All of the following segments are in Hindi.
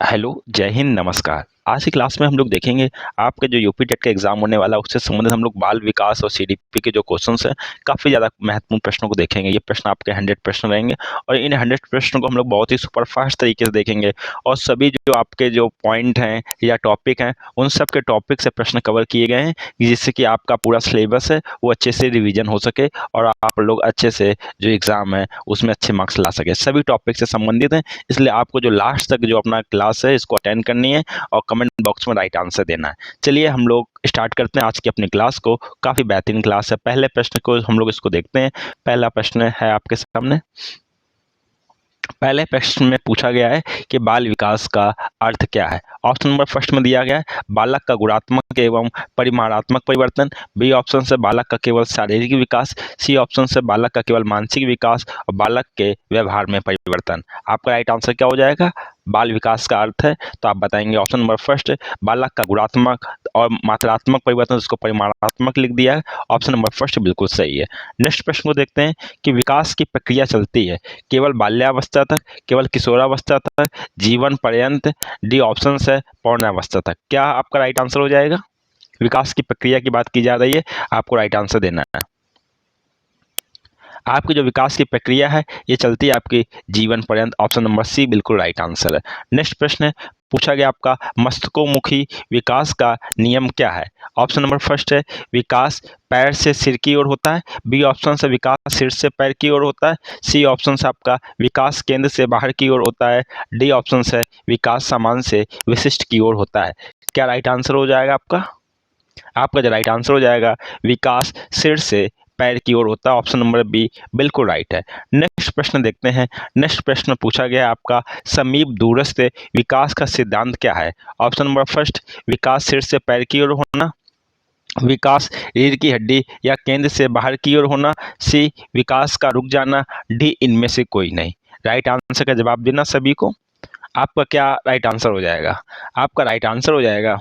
हेलो, जय हिंद, नमस्कार। आज की क्लास में हम लोग देखेंगे आपके जो यूपी टेट का एग्ज़ाम होने वाला है उससे संबंधित हम लोग बाल विकास और सीडीपी के जो क्वेश्चंस हैं, काफ़ी ज़्यादा महत्वपूर्ण प्रश्नों को देखेंगे। ये प्रश्न आपके 100 प्रश्न रहेंगे और इन 100 प्रश्नों को हम लोग बहुत ही सुपरफास्ट तरीके से देखेंगे और सभी जो आपके जो पॉइंट हैं या टॉपिक हैं, उन सब के टॉपिक से प्रश्न कवर किए गए हैं, जिससे कि आपका पूरा सिलेबस है वो अच्छे से रिवीजन हो सके और आप लोग अच्छे से जो एग्ज़ाम है उसमें अच्छे मार्क्स ला सकें। सभी टॉपिक से संबंधित हैं, इसलिए आपको जो लास्ट तक जो अपना क्लास है इसको अटेंड करनी है और कमेंट बॉक्स में राइट आंसर देना है। चलिए हम लोग स्टार्ट करते हैं आज की अपनी क्लास को। काफ़ी बेहतरीन क्लास है। पहले प्रश्न को हम लोग इसको देखते हैं। पहला प्रश्न है आपके सामने। पहले प्रश्न में पूछा गया है कि बाल विकास का अर्थ क्या है। ऑप्शन नंबर फर्स्ट में दिया गया है बालक का गुणात्मक एवं परिमाणात्मक परिवर्तन। बी ऑप्शन से बालक का केवल शारीरिक विकास। सी ऑप्शन से बालक का केवल मानसिक विकास और बालक के व्यवहार में परिवर्तन। आपका राइट आंसर क्या हो जाएगा? बाल विकास का अर्थ है तो आप बताएंगे ऑप्शन नंबर फर्स्ट बालक का गुणात्मक और मात्रात्मक परिवर्तन, उसको परिमाणात्मक लिख दिया है। ऑप्शन नंबर फर्स्ट बिल्कुल सही है। नेक्स्ट प्रश्न को देखते हैं कि विकास की प्रक्रिया चलती है केवल बाल्यावस्था तक, केवल किशोरावस्था तक, जीवन पर्यंत। डी ऑप्शन है पौर्णावस्था तक। क्या आपका राइट आंसर हो जाएगा? विकास की प्रक्रिया की बात की जा रही है, आपको राइट आंसर देना है। आपकी जो विकास की प्रक्रिया है ये चलती है आपकी जीवन पर्यंत। ऑप्शन नंबर सी बिल्कुल राइट आंसर है। नेक्स्ट प्रश्न है पूछा गया आपका मस्तिष्कोमुखी विकास का नियम क्या है। ऑप्शन नंबर फर्स्ट है विकास पैर से सिर की ओर होता है। बी ऑप्शन से विकास सिर से पैर की ओर होता है। सी ऑप्शन से आपका विकास केंद्र से बाहर की ओर होता है। डी ऑप्शन से विकास सामान्य से विशिष्ट की ओर होता है। क्या राइट आंसर हो जाएगा आपका? आपका जो राइट आंसर हो जाएगा विकास सिर से पैर की ओर होता है। ऑप्शन नंबर बी बिल्कुल राइट है। नेक्स्ट प्रश्न देखते हैं। नेक्स्ट प्रश्न पूछा गया है आपका समीप दूरस्थ विकास का सिद्धांत क्या है। ऑप्शन नंबर फर्स्ट विकास सिर से पैर की ओर होना। विकास रीढ़ की हड्डी या केंद्र से बाहर की ओर होना। सी विकास का रुक जाना। डी इनमें से कोई नहीं। राइट आंसर का जवाब देना सभी को। आपका क्या राइट आंसर हो जाएगा? आपका राइट आंसर हो जाएगा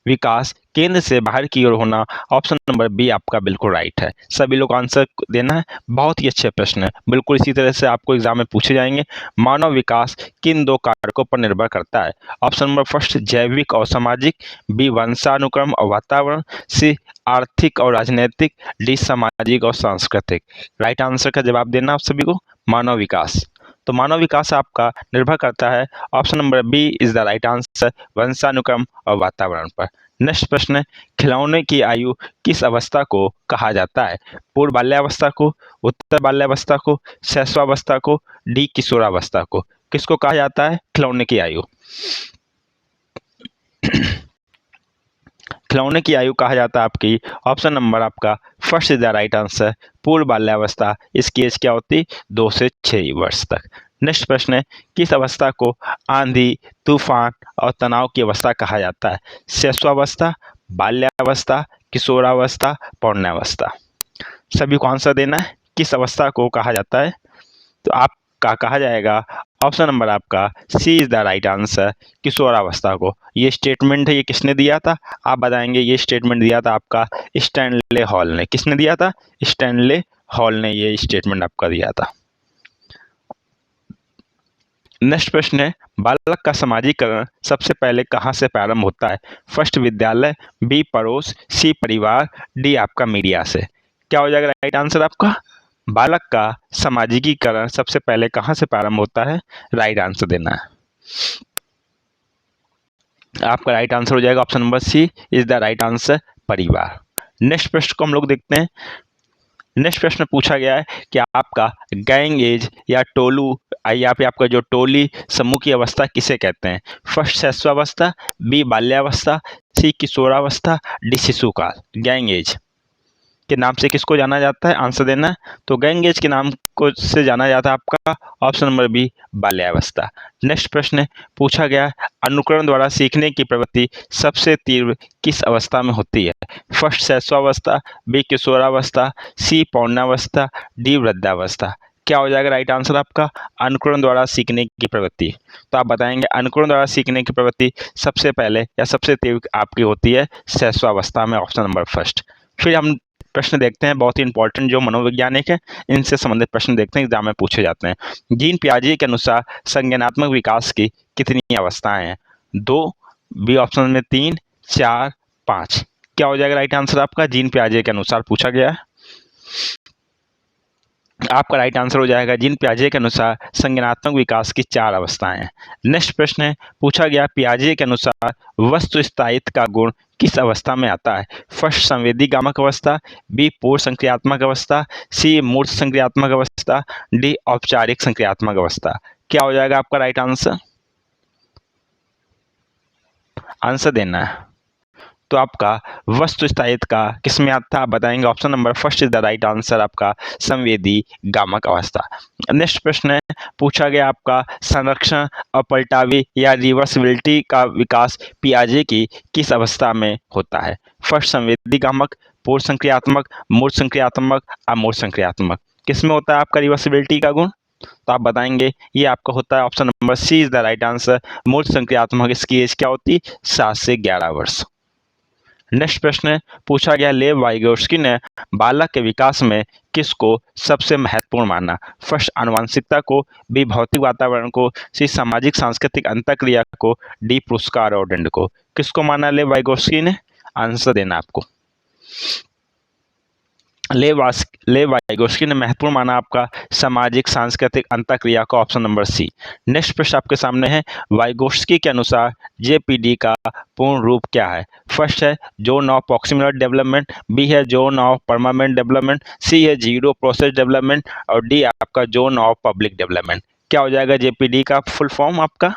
विकास केंद्र से बाहर की ओर होना। ऑप्शन नंबर बी आपका बिल्कुल राइट है। सभी लोग आंसर देना है। बहुत ही अच्छे प्रश्न है, बिल्कुल इसी तरह से आपको एग्जाम में पूछे जाएंगे। मानव विकास किन दो कारकों पर निर्भर करता है। ऑप्शन नंबर फर्स्ट जैविक और सामाजिक। बी वंशानुक्रम और वातावरण। सी आर्थिक और राजनीतिक। डी सामाजिक और सांस्कृतिक। राइट आंसर का जवाब देना आप सभी को। मानव विकास, तो मानव विकास आपका निर्भर करता है option number B is the right answer वंशानुक्रम और वातावरण पर। नेक्स्ट प्रश्न है खिलौने की आयु किस अवस्था को कहा जाता है। पूर्व बाल्यावस्था को, उत्तर बाल्यावस्था को, शैशवावस्था को, डी किशोरावस्था को। किसको कहा जाता है खिलौने की आयु? खिलौने की आयु कहा जाता है आपकी ऑप्शन नंबर आपका first is the right answer पूर्व बाल्यावस्था। इसकी एज क्या होती? 2 से 6 वर्ष तक। नेक्स्ट प्रश्न है किस अवस्था को आंधी, तूफान और तनाव की अवस्था कहा जाता है। शैशवावस्था, बाल्यावस्था, किशोरावस्था, पौर्णावस्था। सभी को आंसर देना है किस अवस्था को कहा जाता है। तो आपका कहा जाएगा ऑप्शन नंबर आपका C is the right answer किशोरावस्था को। ये स्टेटमेंट है, ये किसने दिया था आप बताएंगे? ये स्टेटमेंट दिया था आपका स्टैनले हॉल ने। किसने दिया था? स्टैनले हॉल ने ये स्टेटमेंट आपका दिया था। नेक्स्ट प्रश्न है बालक का समाजीकरण सबसे पहले कहाँ से प्रारंभ होता है। फर्स्ट विद्यालय, बी पड़ोस, सी परिवार, डी आपका मीडिया से। क्या हो जाएगा राइट आंसर आपका? बालक का सामाजिकीकरण सबसे पहले कहाँ से प्रारंभ होता है? राइट आंसर देना है। आपका राइट आंसर हो जाएगा option number C is the right answer परिवार। नेक्स्ट प्रश्न को हम लोग देखते हैं। नेक्स्ट प्रश्न पूछा गया है कि आपका गैंग एज या टोलू या फिर आपका जो टोली समूह की अवस्था किसे कहते हैं। फर्स्ट शैशवावस्था, बी बाल्यावस्था, सी किशोरावस्था, डी शिशुकाल। गैंग एज के नाम से किसको जाना जाता है? आंसर देना है। तो गैंग एज के नाम को से जाना जाता है आपका ऑप्शन नंबर बी बाल्यावस्था। नेक्स्ट प्रश्न पूछा गया अनुकरण द्वारा सीखने की प्रवृत्ति सबसे तीव्र किस अवस्था में होती है। फर्स्ट शैशवावस्था, बी किशोरावस्था, सी पौर्णावस्था, डी वृद्धावस्था। क्या हो जाएगा राइट आंसर आपका? अनुकरण द्वारा सीखने की प्रवृत्ति। तो आप बताएंगे अनुकरण द्वारा सीखने की प्रवृत्ति सबसे पहले या सबसे तीव्र आपकी होती है शैशवावस्था में। Option number first. फिर हम प्रश्न देखते हैं, बहुत ही इंपॉर्टेंट जो मनोवैज्ञानिक है इनसे संबंधित प्रश्न देखते हैं, एग्जाम में पूछे जाते हैं। जीन पियाजे के अनुसार संज्ञानात्मक विकास की कितनी अवस्थाएं हैं? 2, बी ऑप्शन में 3, 4, 5। क्या हो जाएगा राइट आंसर आपका? जीन पियाजे के अनुसार पूछा गया है, आपका राइट आंसर हो जाएगा जीन पियाजे के अनुसार संज्ञानात्मक विकास की 4 अवस्थाएं हैं। नेक्स्ट प्रश्न है, पूछा गया पियाजे के अनुसार वस्तु स्थायित्व का गुण किस अवस्था में आता है? फर्स्ट संवेदी गामक अवस्था, बी पूर्व संक्रियात्मक अवस्था, सी मूर्त संक्रियात्मक अवस्था, डी औपचारिक संक्रियात्मक अवस्था। क्या हो जाएगा आपका राइट आंसर? आंसर देना है। तो आपका वस्तु स्थायित्व का किस में आता है आप बताएंगे। Option number first is the right answer, आपका संवेदी गामक अवस्था। नेक्स्ट प्रश्न है, पूछा गया आपका संरक्षण अपलटावी या रिवर्सिबिलिटी का विकास पियाजे की किस अवस्था में होता है? फर्स्ट संवेदी गामक, पूर्व संक्रियात्मक, मूर्त संक्रियात्मक, अमूर्त संक्रियात्मक। किस में होता है आपका रिवर्सिबिलिटी का गुण? तो आप बताएंगे ये आपका होता है option number C is the right answer, मूर्त संक्रियात्मक। इसकी एज क्या होती? 7 से 11 वर्ष। नेक्स्ट प्रश्न है, पूछा गया लेव वाइगोर्स्की ने बालक के विकास में किसको सबसे महत्वपूर्ण माना? फर्स्ट आनुवंशिकता को, बी भौतिक वातावरण को, सी सामाजिक सांस्कृतिक अंतःक्रिया को, डी पुरस्कार और दंड को। किसको माना लेव वाइगोर्स्की ने? आंसर देना आपको। लेव वाइगोर्स्की ने महत्वपूर्ण माना आपका सामाजिक सांस्कृतिक अंतःक्रिया को, ऑप्शन नंबर सी। नेक्स्ट प्रश्न आपके सामने है, वाइगोर्स्की के अनुसार जेपीडी का पूर्ण रूप क्या है? फर्स्ट है zone of proximal development, B है zone of permanent development, C है जीरो प्रोसेस डेवलपमेंट और डी आपका जोन ऑफ पब्लिक डेवलपमेंट। क्या हो जाएगा जेपीडी का फुल फॉर्म आपका?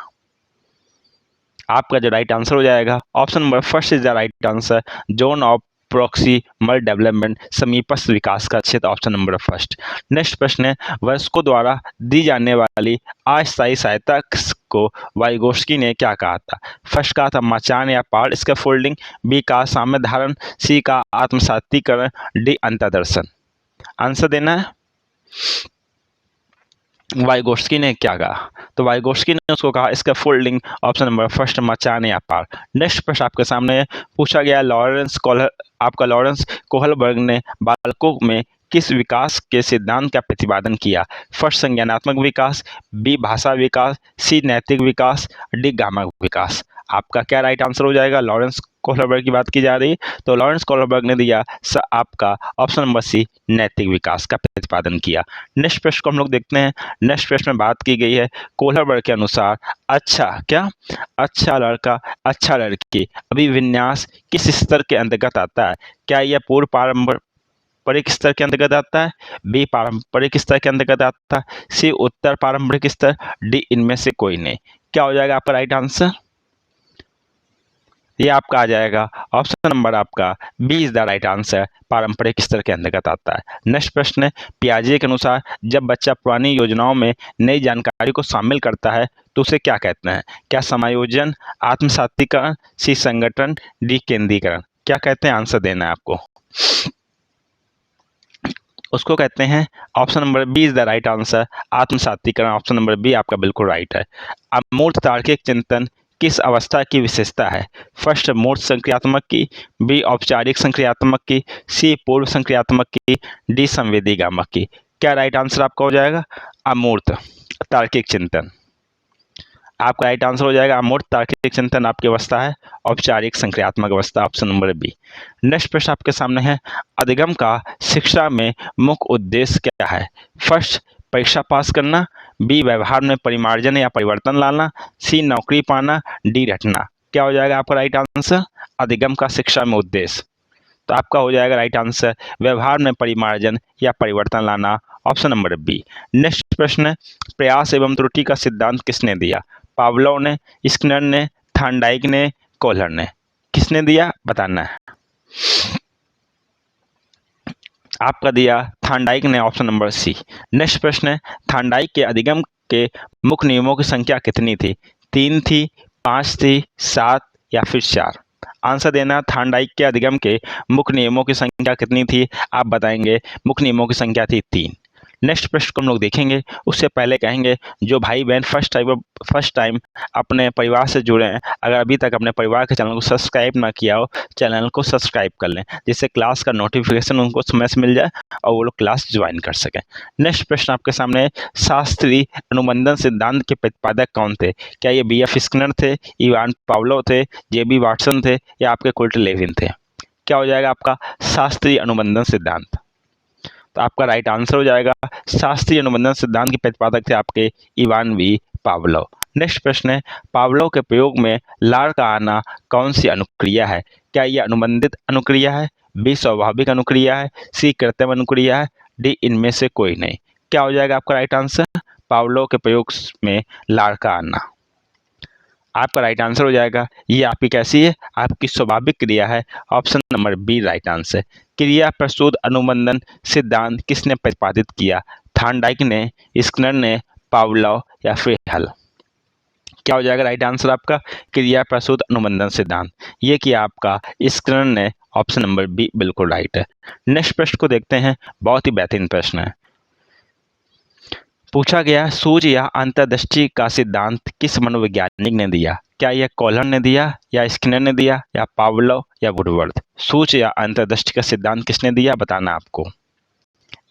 आपका जो राइट आंसर हो जाएगा option number first is the right answer, zone of proximal development, समीपस्थ विकास का क्षेत्र, ऑप्शन नंबर फर्स्ट। नेक्स्ट प्रश्न है, वयस्कों द्वारा दी जाने वाली अस्थायी सहायता को वाइगोर्स्की ने क्या कहा था? फर्स्ट कहा था मचान या पहाड़ स्कैफोल्डिंग, बी का साम्य धारण, सी का आत्मसातीकरण, डी अंतर्दर्शन। आंसर देना है। वाइगोर्स्की ने क्या कहा? तो वाइगोर्स्की ने उसको कहा इसका फोल्डिंग, ऑप्शन नंबर फर्स्ट मचाने या पार। नेक्स्ट प्रश्न आपके सामने है, पूछा गया लॉरेंस कोहलबर्ग ने बालकों में किस विकास के सिद्धांत का प्रतिपादन किया? फर्स्ट संज्ञानात्मक विकास, बी भाषा विकास, सी नैतिक विकास, डी गामक विकास। आपका क्या राइट आंसर हो जाएगा? लॉरेंस कोहलबर्ग की बात की जा रही है, तो लॉरेंस कोहलबर्ग ने दिया आपका ऑप्शन नंबर सी, नैतिक विकास का प्रतिपादन किया। नेक्स्ट प्रश्न को हम लोग देखते हैं। नेक्स्ट प्रश्न में बात की गई है, कोहलबर्ग के अनुसार अच्छा लड़का अच्छा लड़की अभिविन्यास किस स्तर के अंतर्गत आता है? क्या यह पूर्व पारंपरिक स्तर के अंतर्गत आता है, बी पारंपरिक स्तर के अंतर्गत आता है, सी उत्तर पारंपरिक स्तर, डी इनमें से कोई नहीं। क्या हो जाएगा आपका राइट आंसर? ये आपका आ जाएगा ऑप्शन नंबर आपका B is the right answer, पारंपरिक स्तर के अंतर्गत आता है। नेक्स्ट प्रश्न है, पियाजे के अनुसार जब बच्चा पुरानी योजनाओं में नई जानकारी को शामिल करता है तो उसे क्या कहते हैं? क्या समायोजन, आत्मसातीकरण, सी संगठन, डी केंद्रीकरण। क्या कहते हैं? आंसर देना है आपको। उसको कहते हैं option number B is the right answer, आत्मसातीकरण। ऑप्शन नंबर बी आपका बिल्कुल राइट है। अमूर्त तार्किक चिंतन किस अवस्था की विशेषता है? फर्स्ट मूर्त संक्रियात्मक की, बी औपचारिक संक्रियात्मक की, सी पूर्व संक्रियात्मक की, डी संवेदी गामक की। क्या राइट आंसर आपका हो जाएगा? अमूर्त तार्किक चिंतन। आपका राइट आंसर हो जाएगा अमूर्त तार्किक चिंतन आपकी अवस्था है औपचारिक संक्रियात्मक अवस्था, ऑप्शन नंबर बी। नेक्स्ट प्रश्न आपके सामने है, अधिगम का शिक्षा में मुख्य उद्देश्य क्या है? फर्स्ट परीक्षा पास करना, बी व्यवहार में परिमार्जन या परिवर्तन लाना, सी नौकरी पाना, डी रटना। क्या हो जाएगा आपका राइट आंसर? अधिगम का शिक्षा में उद्देश्य, तो आपका हो जाएगा राइट आंसर व्यवहार में परिमार्जन या परिवर्तन लाना, ऑप्शन नंबर बी। नेक्स्ट प्रश्न है, प्रयास एवं त्रुटि का सिद्धांत किसने दिया? पावलोव ने, स्किनर ने, थॉर्नडाइक ने, कोहलर ने। किसने दिया बताना है। आपका दिया थॉर्नडाइक ने, ऑप्शन नंबर सी। नेक्स्ट प्रश्न है, थॉर्नडाइक के अधिगम के मुख्य नियमों की संख्या कितनी थी? 3 थी, 5 थी, 7 या फिर 4। आंसर देना। थॉर्नडाइक के अधिगम के मुख्य नियमों की संख्या कितनी थी? आप बताएंगे मुख्य नियमों की संख्या थी 3। नेक्स्ट प्रश्न को हम लोग देखेंगे, उससे पहले कहेंगे जो भाई बहन फर्स्ट टाइम अपने परिवार से जुड़े हैं, अगर अभी तक अपने परिवार के चैनल को सब्सक्राइब ना किया हो, चैनल को सब्सक्राइब कर लें, जिससे क्लास का नोटिफिकेशन उनको समय से मिल जाए और वो लोग क्लास ज्वाइन कर सकें। नेक्स्ट प्रश्न आपके सामने है, शास्त्रीय अनुबंधन सिद्धांत के प्रतिपादक कौन थे? क्या ये B.F. स्किनर थे, इवान पावलोव थे, J.B. वाटसन थे या आपके कुर्ट लेविन थे? क्या हो जाएगा आपका शास्त्रीय अनुबंधन सिद्धांत? तो आपका राइट आंसर हो जाएगा शास्त्रीय अनुबंधन सिद्धांत के प्रतिपादक थे आपके इवान V. पावलोव। नेक्स्ट प्रश्न है, पावलोव के प्रयोग में लार का आना कौन सी अनुक्रिया है? क्या यह अनुबंधित अनुक्रिया है, B. स्वाभाविक अनुक्रिया है, C. कृत्रिम अनुक्रिया है, D. इनमें से कोई नहीं? क्या हो जाएगा आपका राइट आंसर? पावलोव के प्रयोग में लार का आना। आपका राइट आंसर हो जाएगा, ये आपकी कैसी है? आपकी स्वाभाविक क्रिया है। Option number B right answer. क्रिया प्रसूत अनुबंधन सिद्धांत किसने प्रतिपादित किया? थॉर्नडाइक ने, स्किनर ने, पावलोव या फिर हल? क्या हो जाएगा राइट आंसर आपका? क्रिया प्रसूत अनुबंधन सिद्धांत, ये किया आपका स्किनर ने। ऑप्शन नंबर बी बिल्कुल राइट है। नेक्स्ट प्रश्न को देखते हैं, बहुत ही बेहतरीन प्रश्न है। पूछा गया, सूर्य या अंतर्दृष्टि का सिद्धांत किस मनोवैज्ञानिक ने दिया? क्या यह कॉलर ने दिया या स्किनर ने दिया या पावलोव या वुडवर्थ? सूर्य या अंतर्दृष्टि का सिद्धांत किसने दिया, बताना आपको।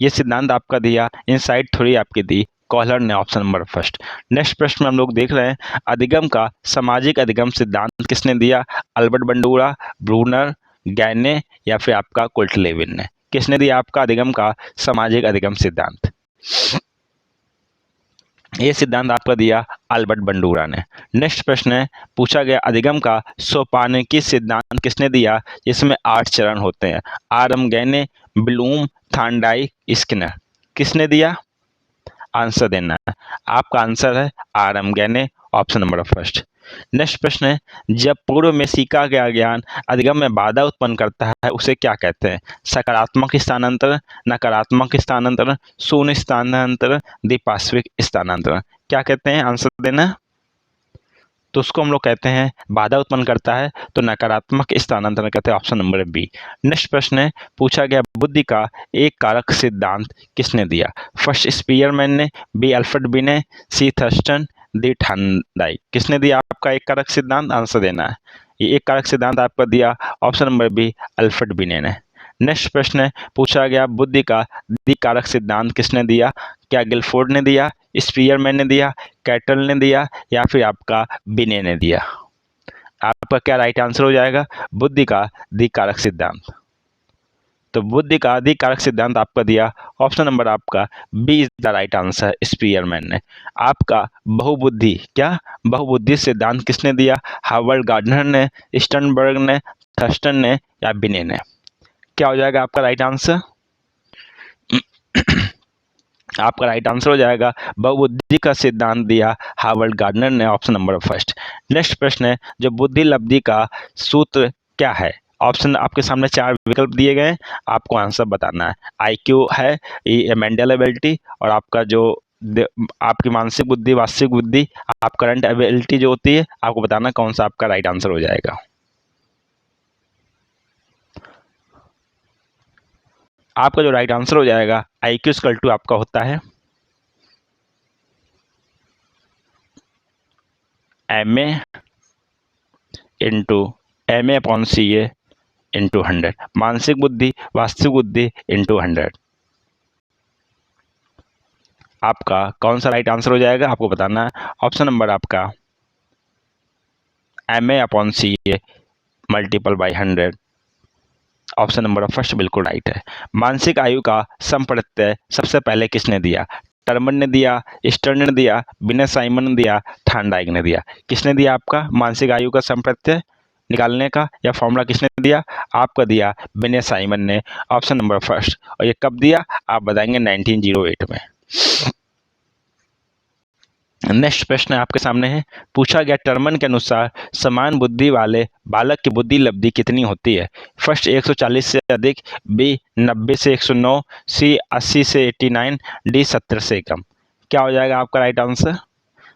ये सिद्धांत आपका दिया, इनसाइड थ्योरी आपकी दी कॉलर ने। Option number first. नेक्स्ट प्रश्न में हम लोग देख रहे हैं, अधिगम का सामाजिक अधिगम सिद्धांत किसने दिया? अल्बर्ट बंडूरा, ब्रूनर, गैने या फिर आपका कुर्ट लेविन ने? किसने दिया आपका अधिगम का सामाजिक अधिगम सिद्धांत? ये सिद्धांत आपका दिया अल्बर्ट बंडूरा ने। नेक्स्ट प्रश्न है, पूछा गया, अधिगम का सोपानिकी सिद्धांत किसने दिया, जिसमें 8 चरण होते हैं? गैने, ब्लूम, थॉर्नडाइक, स्किनर? किसने दिया? आंसर देना है। आपका आंसर है गैने। Option number first. नेक्स्ट प्रश्न है, जब पूर्व में सीखा गया ज्ञान अधिगम में बाधा उत्पन्न करता है उसे क्या कहते हैं? सकारात्मक स्थानांतरण, नकारात्मक स्थानांतरण, शून्य स्थानांतरण, द्विपार्श्विक स्थानांतरण? क्या कहते हैं? आंसर देना। तो उसको हम लोग कहते हैं, बाधा उत्पन्न करता है तो नकारात्मक स्थानांतरण कहते हैं। Option number B. नेक्स्ट प्रश्न है, पूछा गया, बुद्धि का एक कारक सिद्धांत किसने दिया? फर्स्ट स्पीयरमैन ने, बी अल्फ्रेड बी ने, सी थर्स्टन, डी थॉर्नडाइक? किसने दिया आपका एक कारक सिद्धांत? आंसर देना है। ये एक कारक सिद्धांत आपका दिया ऑप्शन नंबर बी अल्फ्रेड बिने ने। नेक्स्ट प्रश्न है, पूछा गया, बुद्धि का द्विकारक सिद्धांत किसने दिया? क्या गिलफोर्ड ने दिया, स्पीयरमैन ने दिया, कैटल ने दिया या फिर आपका बिने ने दिया? आपका क्या राइट आंसर हो जाएगा? बुद्धि का द्विकारक सिद्धांत। तो बुद्धि का द्विकारक सिद्धांत आपका दिया ऑप्शन नंबर आपका B is the right answer, Spearman ने। आपका बहुबुद्धि, क्या बहुबुद्धि सिद्धांत किसने दिया? हार्वर्ड गार्डनर ने, स्टर्नबर्ग ने, थर्स्टन ने या बिने ने? क्या हो जाएगा आपका राइट आंसर? आपका राइट आंसर हो जाएगा, बहुबुद्धि का सिद्धांत दिया हार्वर्ड गार्डनर ने। Option number first. नेक्स्ट प्रश्न है, जो बुद्धि लब्धि का सूत्र क्या है? ऑप्शन आपके सामने 4 विकल्प दिए गए हैं, आपको आंसर बताना है। IQ है, मेंटल एबिलिटी, और आपका जो आपकी मानसिक बुद्धि, वास्तविक बुद्धि, आप करंट एबिलिटी जो होती है, आपको बताना कौन सा आपका राइट आंसर हो जाएगा। आपका जो राइट आंसर हो जाएगा, IQ = आपका होता है MA अपॉन CA इंटू 100। मानसिक बुद्धि, वास्तविक बुद्धि इंटू 100। आपका कौन सा राइट आंसर हो जाएगा, आपको बताना है। ऑप्शन नंबर आपका MA upon CA multiple by 100। Option number first बिल्कुल राइट है। मानसिक आयु का समप्रत्यय सबसे पहले किसने दिया? टर्मन ने दिया, स्टर्न ने दिया, बिने साइमन ने दिया, थॉर्नडाइक ने दिया? किसने दिया आपका मानसिक आयु का समप्रत्यय निकालने का या फॉर्मूला किसने दिया? आपका दिया बिने साइमन ने। Option number first. और ये कब दिया आप बताएंगे? 1908 में। नेक्स्ट प्रश्न आपके सामने है, पूछा गया, टर्मन के अनुसार समान बुद्धि वाले बालक की बुद्धि लब्धि कितनी होती है? फर्स्ट 140 से अधिक, बी 90 से 109, सी 80 से 89, डी 70 से कम? क्या हो जाएगा आपका राइट आंसर?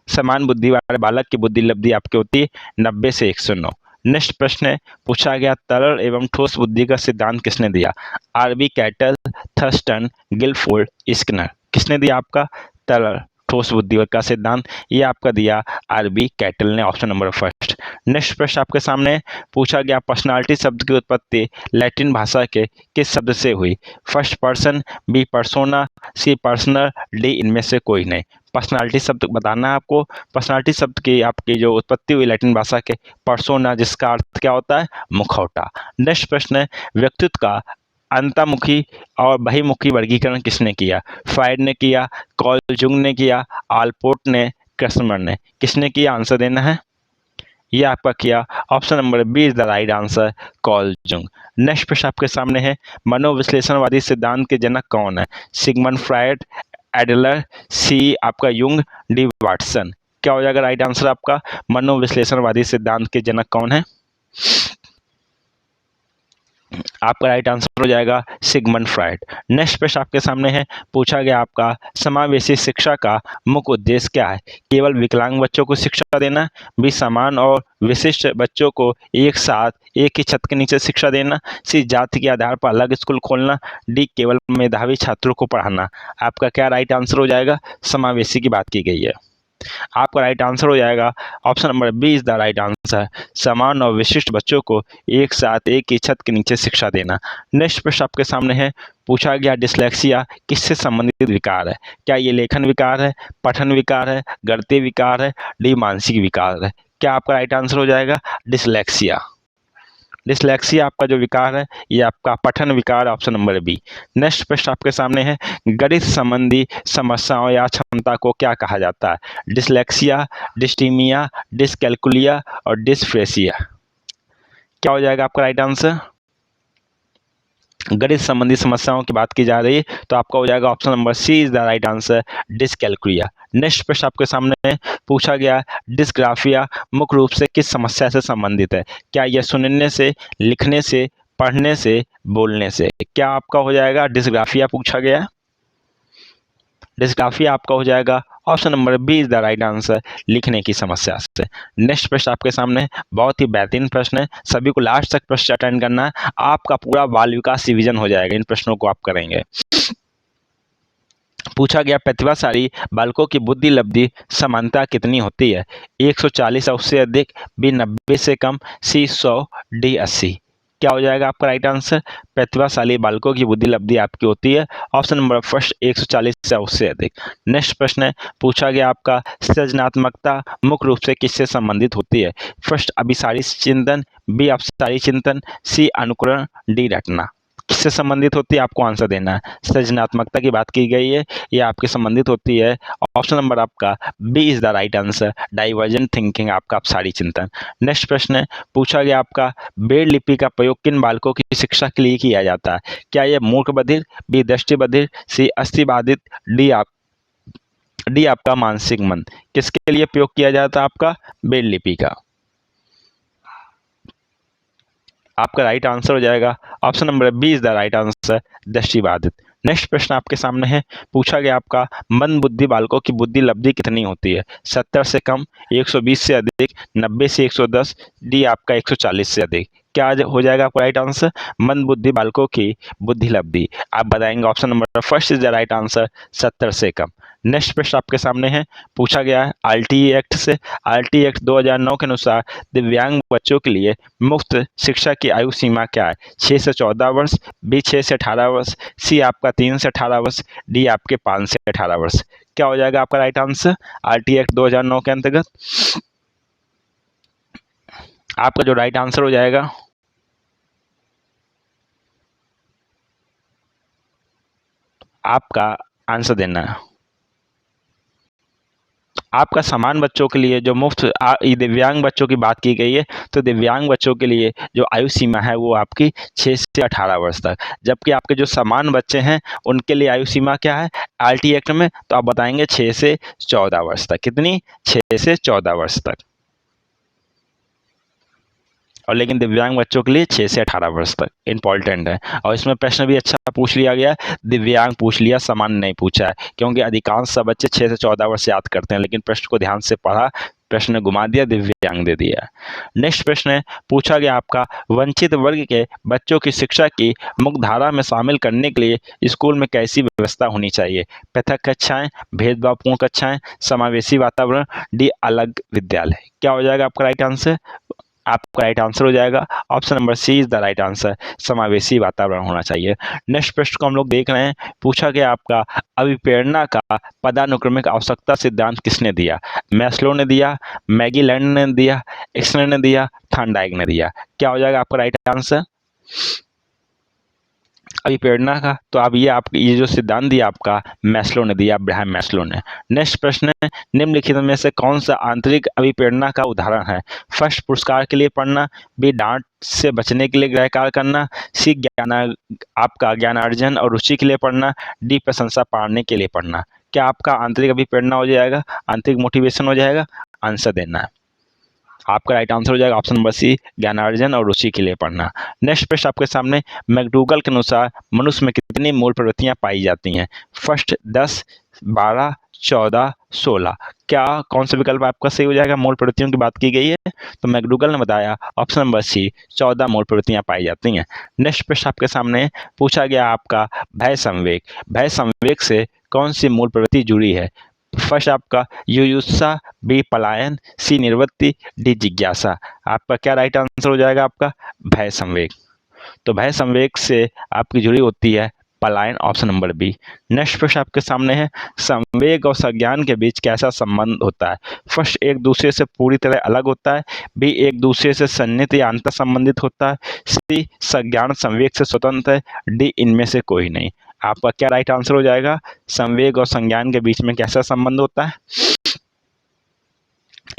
समान बुद्धि वाले बालक की बुद्धि लब्धि आपकी होती है 90 से 109। नेक्स्ट प्रश्न है, पूछा गया, तरल एवं ठोस बुद्धि का सिद्धांत किसने दिया? RB Cattell, Thurstone, Guilford, Skinner? किसने दिया आपका? तरल ठोस बुद्धि का सिद्धांत, ये आपका दिया आरबी कैटल ने, ऑप्शन नंबर फर्स्ट। नेक्स्ट प्रश्न आपके सामने पूछा गया, पर्सनालिटी शब्द की उत्पत्ति लैटिन भाषा के किस शब्द से हुई? फर्स्ट पर्सन, बी पर्सोना, सी पर्सनल, डी इनमें से कोई नहीं। पर्सनालिटी शब्द बताना है आपको। पर्सनालिटी शब्द की आपकी जो उत्पत्ति हुई लैटिन भाषा के पर्सोना, जिसका अर्थ क्या होता है? मुखौटा। नेक्स्ट प्रश्न है, व्यक्तित्व का अंतर्मुखी और बहिर्मुखी वर्गीकरण किसने किया? फ्रायड ने किया, कार्ल जुंग ने किया, आलपोर्ट ने, क्रस्मर ने। किसने किया? आंसर देना है। ये आपका किया, option number B is the right answer, Carl Jung. Next प्रश्न आपके सामने है, मनोविश्लेषणवादी सिद्धांत के जनक कौन है? सिगमंड फ्रायड, एडलर, सी आपका युंग, डी वाटसन। क्या हो जाएगा राइट आंसर आपका? मनोविश्लेषणवादी सिद्धांत के जनक कौन है? आपका राइट आंसर हो जाएगा सिगमंड फ्रायड। नेक्स्ट प्रश्न आपके सामने है, पूछा गया आपका समावेशी शिक्षा का मुख्य उद्देश्य क्या है? केवल विकलांग बच्चों को शिक्षा देना, बी समान और विशिष्ट बच्चों को एक साथ एक ही छत के नीचे शिक्षा देना, सी जाति के आधार पर अलग स्कूल खोलना, डी केवल मेधावी छात्रों को पढ़ाना। आपका क्या राइट आंसर हो जाएगा? समावेशी की बात की गई है। आपका राइट आंसर हो जाएगा option number B is the right answer, समान और विशिष्ट बच्चों को एक साथ एक ही छत के नीचे शिक्षा देना। नेक्स्ट प्रश्न आपके सामने है, पूछा गया डिस्लेक्सिया किससे संबंधित विकार है? क्या ये लेखन विकार है, पठन विकार है, गणितीय विकार है, डी मानसिक विकार है? क्या आपका राइट आंसर हो जाएगा? डिस्लेक्सिया। डिस्लेक्सिया आपका जो विकार है ये आपका पठन विकार, ऑप्शन नंबर बी। नेक्स्ट प्रश्न आपके सामने है, गणित संबंधी समस्याओं या क्षमता को क्या कहा जाता है? डिस्लेक्सिया, डिस्टीमिया, डिसकैलकुलिया और डिस्फ्रेसिया। क्या हो जाएगा आपका राइट आंसर? गणित संबंधी समस्याओं की बात की जा रही है तो आपका हो जाएगा option number C is the right answer, dyscalculia. Next प्रश्न आपके सामने पूछा गया, डिस्ग्राफिया मुख्य रूप से किस समस्या से संबंधित है? क्या यह सुनने से, लिखने से, पढ़ने से, बोलने से? क्या आपका हो जाएगा डिस्ग्राफिया पूछा गया? डिस्ग्राफिया आपका हो जाएगा option number B is the right answer, लिखने की समस्या से। नेक्स्ट प्रश्न आपके सामने बहुत ही बेहतरीन प्रश्न है, सभी को लास्ट तक प्रश्न अटेंड करना है, आपका पूरा बाल विकास रिवीजन हो जाएगा इन प्रश्नों को आप करेंगे। पूछा गया, प्रतिभाशाली बालकों की बुद्धि लब्धि समानता कितनी होती है? 140 और उससे अधिक, बी 90 से कम, सी 100, डी 80। क्या हो जाएगा आपका राइट आंसर? प्रतिभाशाली बालकों की बुद्धि लब्धि आपकी होती है ऑप्शन नंबर फर्स्ट, 140 से उससे अधिक। नेक्स्ट प्रश्न है, पूछा गया आपका सृजनात्मकता मुख्य रूप से किससे संबंधित होती है? फर्स्ट अभिसारी चिंतन, बी अपसारी चिंतन, सी अनुकरण, डी रटना। किससे संबंधित होती है? आपको आंसर देना है। सृजनात्मकता की बात की गई है, ये आपके संबंधित होती है ऑप्शन नंबर आपका B is the right answer, divergent thinking आपका अपसारी चिंतन। नेक्स्ट प्रश्न है, पूछा गया आपका ब्रेल लिपि का प्रयोग किन बालकों की शिक्षा के लिए किया जाता है? क्या यह मूर्ख बधिर, बी दृष्टि बधिर, सी अस्थिबाधित, डी आपका मानसिक मंद। किसके लिए प्रयोग किया जाता है आपका ब्रेल लिपि का? आपका राइट आंसर हो जाएगा option number B is the right answer, दृष्टिबाधित। नेक्स्ट प्रश्न आपके सामने है, पूछा गया आपका मंद बुद्धि बालकों की बुद्धि लब्धि कितनी होती है? 70 से कम, 120 से अधिक, 90 से 110, डी आपका 140 से अधिक। क्या हो जाएगा आपका राइट आंसर? मंद बुद्धि बालकों की बुद्धि लब्धि आप बताएंगे option number first is the right answer, 70 से कम। नेक्स्ट प्रश्न आपके सामने है, पूछा गया है आरटीई एक्ट से, आरटीई एक्ट 2009 के अनुसार दिव्यांग बच्चों के लिए मुफ्त शिक्षा की आयु सीमा क्या है? 6 से 14 वर्ष, बी 6 से 18 वर्ष, सी आपका 3 से 18 वर्ष, डी आपके 5 से 18 वर्ष। क्या हो जाएगा आपका राइट आंसर? आरटीई एक्ट 2009 के अंतर्गत आपका जो राइट आंसर हो जाएगा आपका आंसर देना है। आपका समान बच्चों के लिए जो मुफ्त दिव्यांग बच्चों की बात की गई है तो दिव्यांग बच्चों के लिए जो आयु सीमा है वो आपकी 6 से 18 वर्ष तक, जबकि आपके जो समान बच्चे हैं उनके लिए आयु सीमा क्या है आरटी एक्ट में? तो आप बताएंगे 6 से 14 वर्ष तक। कितनी? 6 से 14 वर्ष तक। और लेकिन दिव्यांग बच्चों के लिए 6 से 18 वर्ष तक इंपॉर्टेंट है। और इसमें प्रश्न भी अच्छा पूछ लिया गया, दिव्यांग पूछ लिया, सामान्य नहीं पूछा है, क्योंकि अधिकांश सब बच्चे 6 से 14 वर्ष याद करते हैं, लेकिन प्रश्न को ध्यान से पढ़ा, प्रश्न घुमा दिया, दिव्यांग दे दिया। नेक्स्ट प्रश्न है पूछा गया आपका वंचित वर्ग के बच्चों की शिक्षा की मुख्यधारा में शामिल करने के लिए स्कूल में कैसी व्यवस्था होनी चाहिए? पृथक कक्षाएं, भेदभावपूर्ण कक्षाएं, समावेशी वातावरण, डी अलग विद्यालय। क्या हो जाएगा आपका राइट आंसर? आपका राइट आंसर हो जाएगा option number C is the right answer, समावेशी वातावरण होना चाहिए। नेक्स्ट प्रश्न को हम लोग देख रहे हैं, पूछा गया आपका अभिप्रेरणा का पदानुक्रमिक आवश्यकता सिद्धांत किसने दिया? मैस्लो ने दिया, मैगी लैंड ने दिया, एक्सलर ने दिया, थॉर्नडाइक ने दिया। क्या हो जाएगा आपका राइट आंसर? अभिप्रेरणा का तो अब ये जो सिद्धांत दिया आपका मैस्लो ने दिया, अब्राहम मैस्लो ने। नेक्स्ट प्रश्न है निम्नलिखित में से कौन सा आंतरिक अभिप्रेरणा का उदाहरण है? फर्स्ट, पुरस्कार के लिए पढ़ना, बी डांट से बचने के लिए गृह कार्य करना, सी आपका ज्ञानार्जन और रुचि के लिए पढ़ना, डी प्रशंसा पाने के लिए पढ़ना। क्या आपका आंतरिक अभिप्रेरणा हो जाएगा, आंतरिक मोटिवेशन हो जाएगा? आंसर देना है। आपका राइट आंसर हो जाएगा ऑप्शन नंबर सी, ज्ञानार्जन और रुचि के लिए पढ़ना। नेक्स्ट प्रश्न आपके सामने, मैकडूगल के अनुसार मनुष्य में कितनी मूल प्रवृत्तियां पाई जाती हैं? फर्स्ट 10, 12, 14, 16। क्या कौन सा विकल्प आपका सही हो जाएगा? मूल प्रवृत्तियों की बात की गई है तो मैकडूगल ने बताया ऑप्शन नंबर सी, 14 मूल प्रवृत्तियां पाई जाती हैं। नेक्स्ट प्रश्न आपके सामने पूछा गया आपका भय संवेग। भय संवेग से कौन सी मूल प्रवृत्ति जुड़ी है? फर्स्ट आपका युयुत्सा, बी पलायन, सी निर्वृत्ति, डी जिज्ञासा। आपका क्या राइट आंसर हो जाएगा? आपका भय संवेग। तो भय संवेग से आपकी जुड़ी होती है पलायन, ऑप्शन नंबर बी। नेक्स्ट प्रश्न आपके सामने है, संवेग और संज्ञान के बीच कैसा संबंध होता है? फर्स्ट, एक दूसरे से पूरी तरह अलग होता है, बी एक दूसरे से सन्निहित या अंतर संबंधित होता है, सी संज्ञान संवेग से स्वतंत्र है, डी इनमें से कोई नहीं। आपका क्या राइट आंसर हो जाएगा? संवेग और संज्ञान के बीच में कैसा संबंध होता है?